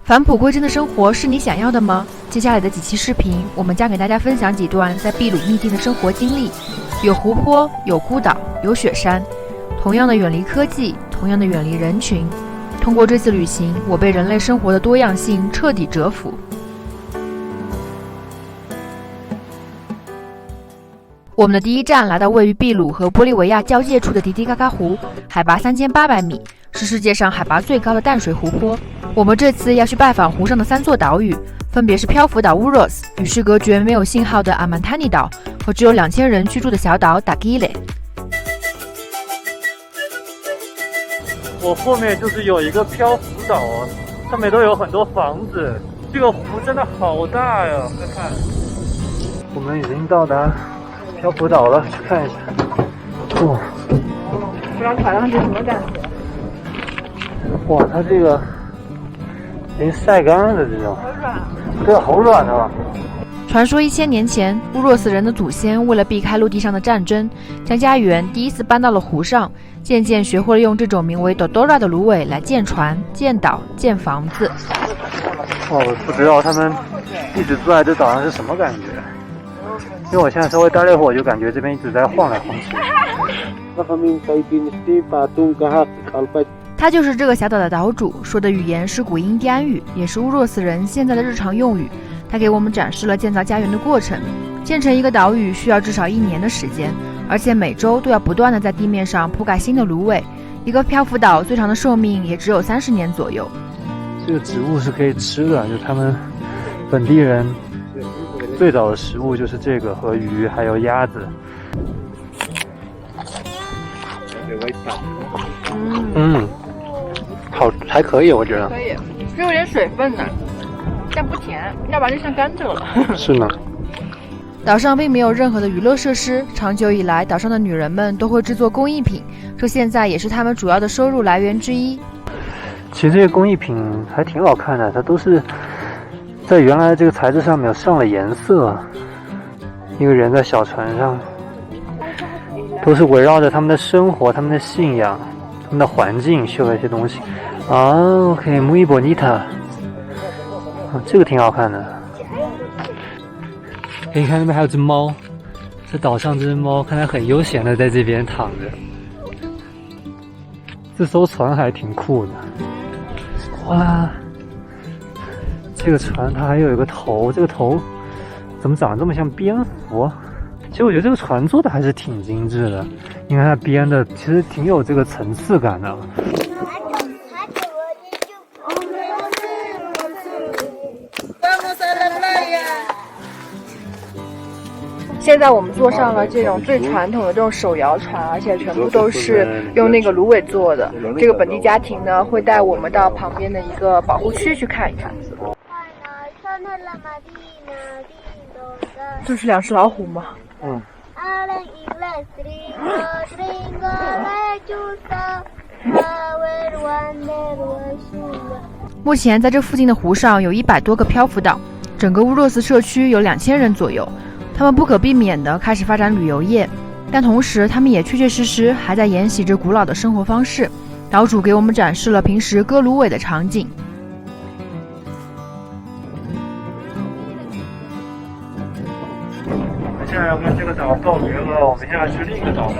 返璞归真的生活是你想要的吗？接下来的几期视频，我们将给大家分享几段在秘鲁秘境的生活经历。有湖泊，有孤岛，有雪山，同样的远离科技，同样的远离人群。通过这次旅行，我被人类生活的多样性彻底折服。我们的第一站来到位于秘鲁和玻利维亚交界处的迪迪嘎嘎湖，海拔3800米，是世界上海拔最高的淡水湖泊。我们这次要去拜访湖上的3座岛屿，分别是漂浮岛乌若斯、与世隔绝没有信号的阿曼塔尼岛和只有2000人居住的小岛达基雷。我后面就是有一个漂浮岛啊，上面都有很多房子。这个湖真的好大呀！快看，我们已经到达漂浮岛了，去看一下。哇，不知道踩上去什么感觉？哇，它这个已经晒干了，这种。好软。对，好软啊。传说1000年前，乌若斯人的祖先为了避开陆地上的战争，将家园第一次搬到了湖上，渐渐学会了用这种名为 Dodora 的芦苇来建船、建岛、建房子。我不知道他们一直住在这岛上是什么感觉，因为我现在稍微待了一会儿，我就感觉这边一直在晃来晃去。他就是这个小岛的岛主，说的语言是古印第安语，也是乌若斯人现在的日常用语。他给我们展示了建造家园的过程。建成一个岛屿需要至少1年的时间，而且每周都要不断的在地面上铺盖新的芦苇。一个漂浮岛最长的寿命也只有30年左右。这个植物是可以吃的，就他们本地人最早的食物就是这个和鱼还有鸭子。好，还可以，我觉得。可以，是有点水分的，但不甜，要不然就像甘蔗了。是呢。岛上并没有任何的娱乐设施，长久以来，岛上的女人们都会制作工艺品，这现在也是她们主要的收入来源之一。其实这些工艺品还挺好看的，它都是在原来这个材质上面上了颜色。一个人在小船上，都是围绕着他们的生活、他们的信仰、他们的环境绣了一些东西。OK， muy bonita， 这个挺好看的。你看那边还有只猫，这岛上这只猫看来很悠闲的在这边躺着。这艘船还挺酷的。哇，这个船它还有一个头，这个头怎么长得这么像蝙蝠？其实我觉得这个船做的还是挺精致的，你看它编的其实挺有这个层次感的。现在我们坐上了这种最传统的这种手摇船，而且全部都是用那个芦苇做的。这个本地家庭呢，会带我们到旁边的一个保护区去看一看。这是2只老虎吗？目前在这附近的湖上有100多个漂浮岛，整个乌若斯社区有2000人左右。他们不可避免地开始发展旅游业，但同时他们也确确实实还在沿袭着古老的生活方式。岛主给我们展示了平时割芦苇的场景。现在要跟这个岛告别了，我们现在去另一个岛了。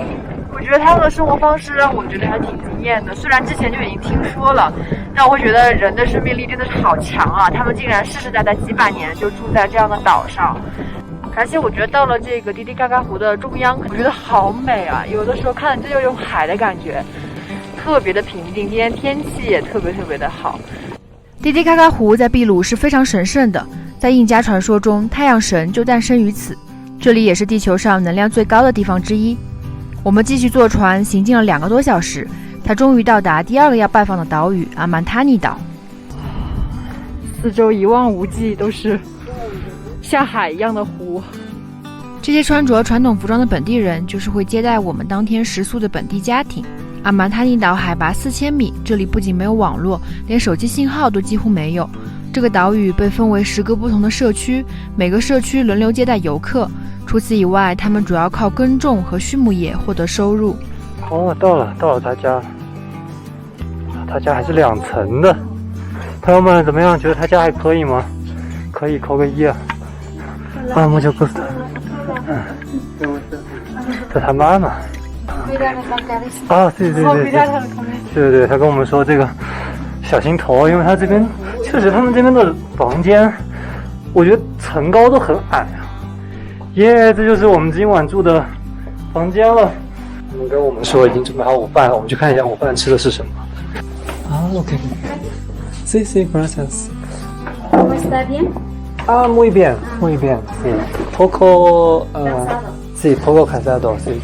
我觉得他们的生活方式让我觉得还挺惊艳的，虽然之前就已经听说了，但我会觉得人的生命力真的是好强啊！他们竟然世世代代几百年就住在这样的岛上。而且我觉得到了这个迪迪嘎嘎湖的中央，我觉得好美啊！有的时候看着就有海的感觉，特别的平静。今天天气也特别的好。迪迪嘎嘎湖在秘鲁是非常神圣的，在印加传说中，太阳神就诞生于此。这里也是地球上能量最高的地方之一。我们继续坐船行进了2个多小时，才终于到达第2个要拜访的岛屿阿曼塔尼岛。四周一望无际，都是像海一样的湖。这些穿着传统服装的本地人就是会接待我们当天食宿的本地家庭。阿曼塔尼岛海拔4000米，这里不仅没有网络，连手机信号都几乎没有。这个岛屿被分为10个不同的社区，每个社区轮流接待游客。除此以外，他们主要靠耕种和畜牧业获得收入。到了他家，他家还是2层的，朋友们怎么样？觉得他家还可以吗？可以扣个1啊。啊，mucho gusto。这他妈妈。啊，对，对，他跟我们说这个小心头，因为他这边确实他们这边的房间，我觉得层高都很矮啊。耶，这就是我们今晚住的房间了。他们跟我们说已经准备好午饭了，我们去看一下午饭吃的是什么。啊 ，OK。Sí, gracias. ¿Cómo está bien? Ah, muy bien, sí. Poco, sí, poco cansado, sí.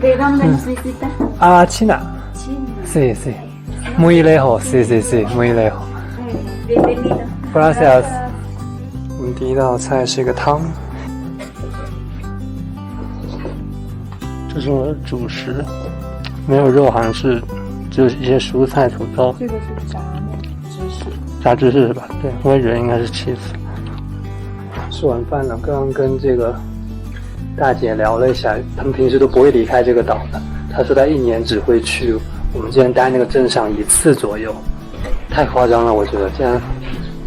¿De dónde nos visita? Ah, China. China. Sí. Muy lejos, sí, muy lejos. Bienvenido. Gracias. 我们第一道菜是一个汤，这是主食，没有肉，好像是就是一些蔬菜、土豆。这个是炸芝士是吧？对，因为人应该是cheese。吃完饭了，刚刚跟这个大姐聊了一下，他们平时都不会离开这个岛的。她说她1年只会去我们之前待那个镇上1次左右，太夸张了，我觉得竟然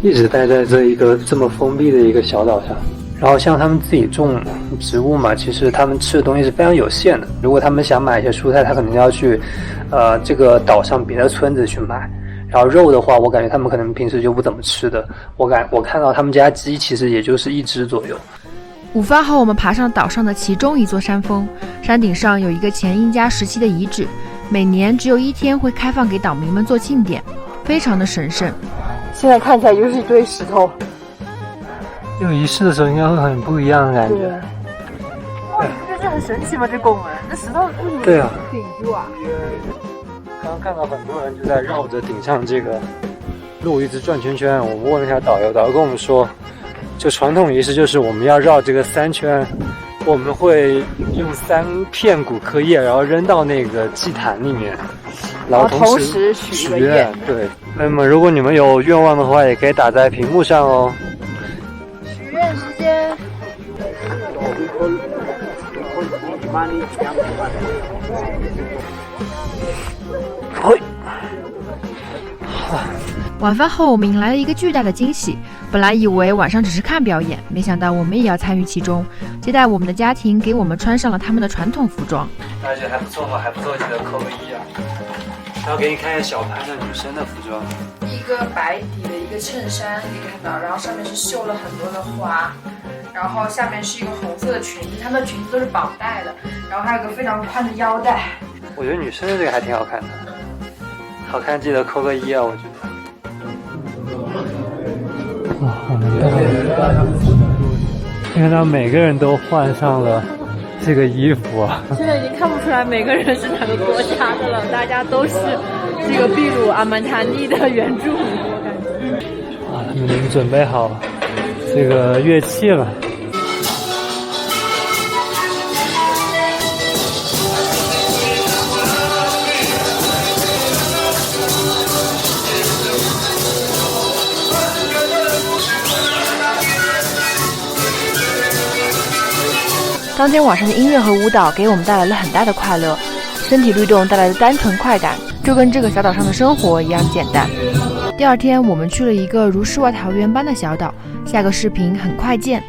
一直待在这一个这么封闭的一个小岛上。然后像他们自己种植物嘛，其实他们吃的东西是非常有限的。如果他们想买一些蔬菜，他可能要去这个岛上别的村子去买。然后肉的话，我感觉他们可能平时就不怎么吃的。我看到他们家鸡其实也就是1只左右。午饭后，我们爬上岛上的其中一座山峰，山顶上有一个前印加时期的遗址，每年只有1天会开放给岛民们做庆典，非常的神圣。现在看起来就是一堆石头。有仪式的时候应该会很不一样的感觉。哇，你不觉得这很神奇吗？这拱门，这石头为什么对啊顶住啊？刚刚看到很多人就在绕着顶上这个路一直转圈圈。我们问了一下导游，导游跟我们说，就传统仪式就是我们要绕这个3圈，我们会用3片骨科叶，然后扔到那个祭坛里面，然后同时许愿。对，那么如果你们有愿望的话，也可以打在屏幕上哦。许愿时间。晚饭后，我们迎来了一个巨大的惊喜。本来以为晚上只是看表演，没想到我们也要参与其中。接待我们的家庭给我们穿上了他们的传统服装。大家觉得还不错嘛？还不错，记得扣个1啊。然后给你看一下小盘的女生的服装，一个白底的一个衬衫可以看到，然后上面是绣了很多的花，然后下面是一个红色的裙子，她们的裙子都是绑带的，然后还有个非常宽的腰带。我觉得女生的这个还挺好看的，好看记得扣个1啊，我觉得。哇，我们看到每个人都换上了这个衣服啊！现在已经看不出来每个人是哪个国家的了，大家都是这个秘鲁阿曼塔尼的原住民，我感觉。啊，他们已经准备好这个乐器了。当天晚上的音乐和舞蹈给我们带来了很大的快乐，身体律动带来的单纯快感，就跟这个小岛上的生活一样简单。第2天，我们去了一个如世外桃源般的小岛，下个视频很快见。